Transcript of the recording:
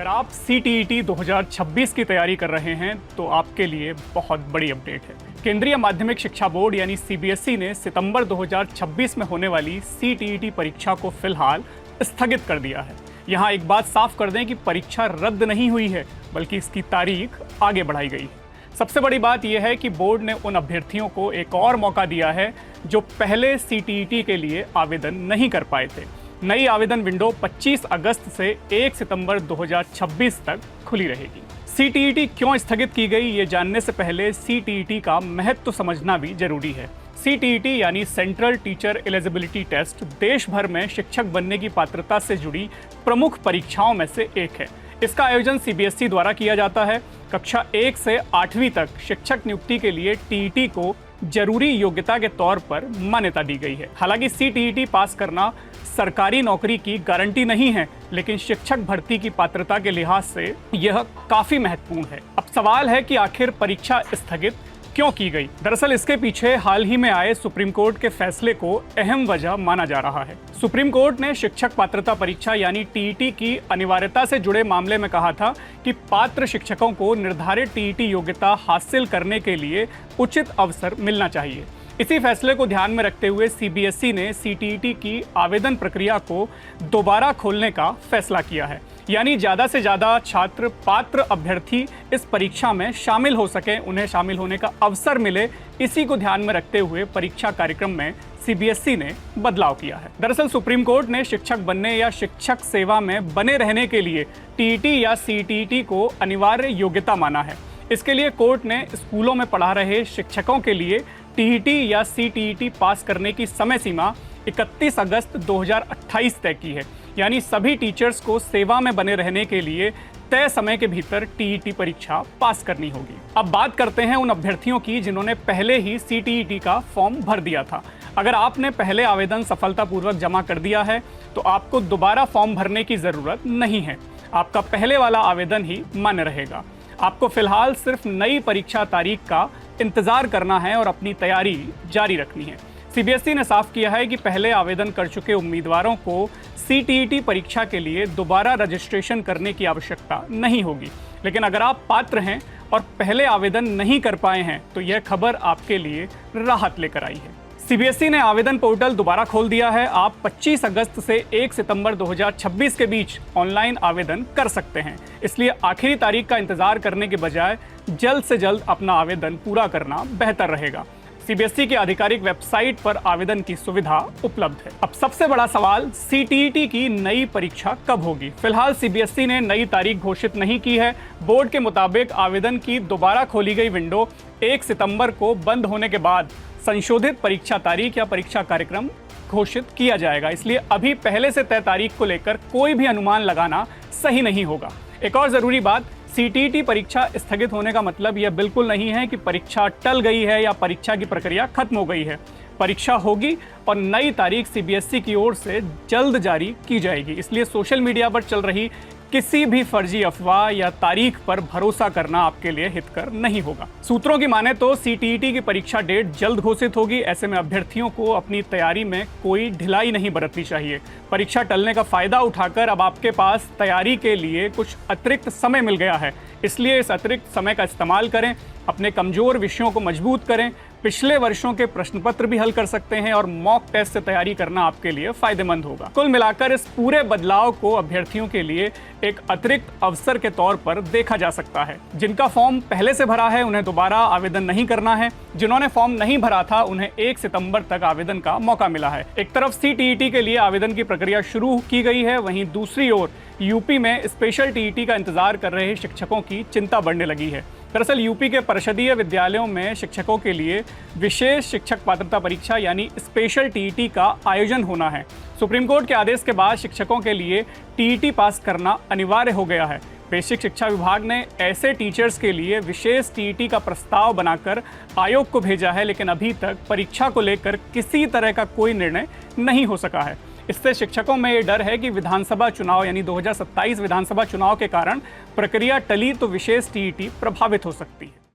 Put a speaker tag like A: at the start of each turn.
A: अगर आप CTET 2026 की तैयारी कर रहे हैं तो आपके लिए बहुत बड़ी अपडेट है। केंद्रीय माध्यमिक शिक्षा बोर्ड यानी CBSE ने सितंबर 2026 में होने वाली CTET परीक्षा को फिलहाल स्थगित कर दिया है। यहाँ एक बात साफ कर दें कि परीक्षा रद्द नहीं हुई है, बल्कि इसकी तारीख आगे बढ़ाई गई है। सबसे बड़ी बात यह है कि बोर्ड ने उन अभ्यर्थियों को एक और मौका दिया है जो पहले CTET के लिए आवेदन नहीं कर पाए थे। नई आवेदन विंडो 25 अगस्त से 1 सितंबर 2026 तक खुली रहेगी। CTET क्यों स्थगित की गई, ये जानने से पहले CTET का महत्व समझना भी जरूरी है। CTET यानी सेंट्रल टीचर एलिजिबिलिटी टेस्ट देश भर में शिक्षक बनने की पात्रता से जुड़ी प्रमुख परीक्षाओं में से एक है। इसका आयोजन CBSE द्वारा किया जाता है। कक्षा 1 से 8वीं तक शिक्षक नियुक्ति के लिए TET को जरूरी योग्यता के तौर पर मान्यता दी गई है। हालांकि CTET पास करना सरकारी नौकरी की गारंटी नहीं है, लेकिन शिक्षक भर्ती की पात्रता के लिहाज से यह काफी महत्वपूर्ण है। अब सवाल है कि आखिर परीक्षा स्थगित क्यों की गई। दरअसल इसके पीछे हाल ही में आए सुप्रीम कोर्ट के फैसले को अहम वजह माना जा रहा है। सुप्रीम कोर्ट ने शिक्षक पात्रता परीक्षा यानी TET की अनिवार्यता से जुड़े मामले में कहा था कि पात्र शिक्षकों को निर्धारित TET योग्यता हासिल करने के लिए उचित अवसर मिलना चाहिए। इसी फैसले को ध्यान में रखते हुए CBSE ने CTET की आवेदन प्रक्रिया को दोबारा खोलने का फैसला किया है, यानी ज़्यादा से ज़्यादा छात्र पात्र अभ्यर्थी इस परीक्षा में शामिल हो सकें, उन्हें शामिल होने का अवसर मिले। इसी को ध्यान में रखते हुए परीक्षा कार्यक्रम में CBSE ने बदलाव किया है। दरअसल सुप्रीम कोर्ट ने शिक्षक बनने या शिक्षक सेवा में बने रहने के लिए TET या CTET को अनिवार्य योग्यता माना है। इसके लिए कोर्ट ने स्कूलों में पढ़ा रहे शिक्षकों के लिए TET या CTET पास करने की समय सीमा 31 अगस्त 2028 तय की है, यानी सभी टीचर्स को सेवा में बने रहने के लिए तय समय के भीतर TET परीक्षा पास करनी होगी। अब बात करते हैं उन अभ्यर्थियों की जिन्होंने पहले ही CTET का फॉर्म भर दिया था। अगर आपने पहले आवेदन सफलतापूर्वक जमा कर दिया है तो आपको दोबारा फॉर्म भरने की ज़रूरत नहीं है। आपका पहले वाला आवेदन ही मान्य रहेगा। आपको फिलहाल सिर्फ नई परीक्षा तारीख का इंतजार करना है और अपनी तैयारी जारी रखनी है। CBSE ने साफ किया है कि पहले आवेदन कर चुके उम्मीदवारों को CTET परीक्षा के लिए दोबारा रजिस्ट्रेशन करने की आवश्यकता नहीं होगी। लेकिन अगर आप पात्र हैं और पहले आवेदन नहीं कर पाए हैं तो यह खबर आपके लिए राहत लेकर आई है। CBSE ने आवेदन पोर्टल दोबारा खोल दिया है। आप 25 अगस्त से 1 सितंबर 2026 के बीच ऑनलाइन आवेदन कर सकते हैं। इसलिए आखिरी तारीख का इंतजार करने के बजाय जल्द से जल्द अपना आवेदन पूरा करना बेहतर रहेगा। CBSE की आधिकारिक वेबसाइट पर आवेदन की सुविधा उपलब्ध है। अब सबसे बड़ा सवाल, CTET की नई परीक्षा कब होगी? फिलहाल CBSE ने नई तारीख घोषित नहीं की है। बोर्ड के मुताबिक आवेदन की दोबारा खोली गई विंडो 1 सितंबर को बंद होने के बाद संशोधित परीक्षा तारीख या परीक्षा कार्यक्रम घोषित किया जाएगा। इसलिए अभी पहले से तय तारीख को लेकर कोई भी अनुमान लगाना सही नहीं होगा। एक और ज़रूरी बात, CTET परीक्षा स्थगित होने का मतलब यह बिल्कुल नहीं है कि परीक्षा टल गई है या परीक्षा की प्रक्रिया खत्म हो गई है। परीक्षा होगी और नई तारीख CBSE की ओर से जल्द जारी की जाएगी। इसलिए सोशल मीडिया पर चल रही किसी भी फर्जी अफवाह या तारीख पर भरोसा करना आपके लिए हितकर नहीं होगा। सूत्रों की माने तो CTET की परीक्षा डेट जल्द घोषित होगी। ऐसे में अभ्यर्थियों को अपनी तैयारी में कोई ढिलाई नहीं बरतनी चाहिए। परीक्षा टलने का फायदा उठाकर अब आपके पास तैयारी के लिए कुछ अतिरिक्त समय मिल गया है। इसलिए इस अतिरिक्त समय का इस्तेमाल करें, अपने कमजोर विषयों को मजबूत करें, पिछले वर्षों के प्रश्न पत्र भी हल कर सकते हैं और मॉक टेस्ट से तैयारी करना आपके लिए फायदेमंद होगा। कुल मिलाकर इस पूरे बदलाव को अभ्यर्थियों के लिए एक अतिरिक्त अवसर के तौर पर देखा जा सकता है। जिनका फॉर्म पहले से भरा है उन्हें दोबारा आवेदन नहीं करना है। जिन्होंने फॉर्म नहीं भरा था उन्हें 1 सितंबर तक आवेदन का मौका मिला है। एक तरफ CTET के लिए आवेदन की प्रक्रिया शुरू की गई है, वहीं दूसरी ओर यूपी में स्पेशल TET का इंतजार कर रहे शिक्षकों की चिंता बढ़ने लगी है। दरअसल यूपी के परिषदीय विद्यालयों में शिक्षकों के लिए विशेष शिक्षक पात्रता परीक्षा यानी स्पेशल TET का आयोजन होना है। सुप्रीम कोर्ट के आदेश के बाद शिक्षकों के लिए TET पास करना अनिवार्य हो गया है। बेसिक शिक्षा विभाग ने ऐसे टीचर्स के लिए विशेष TET का प्रस्ताव बनाकर आयोग को भेजा है, लेकिन अभी तक परीक्षा को लेकर किसी तरह का कोई निर्णय नहीं हो सका है। इससे शिक्षकों में ये डर है कि विधानसभा चुनाव यानी 2027 विधानसभा चुनाव के कारण प्रक्रिया टली तो विशेष TET प्रभावित हो सकती है।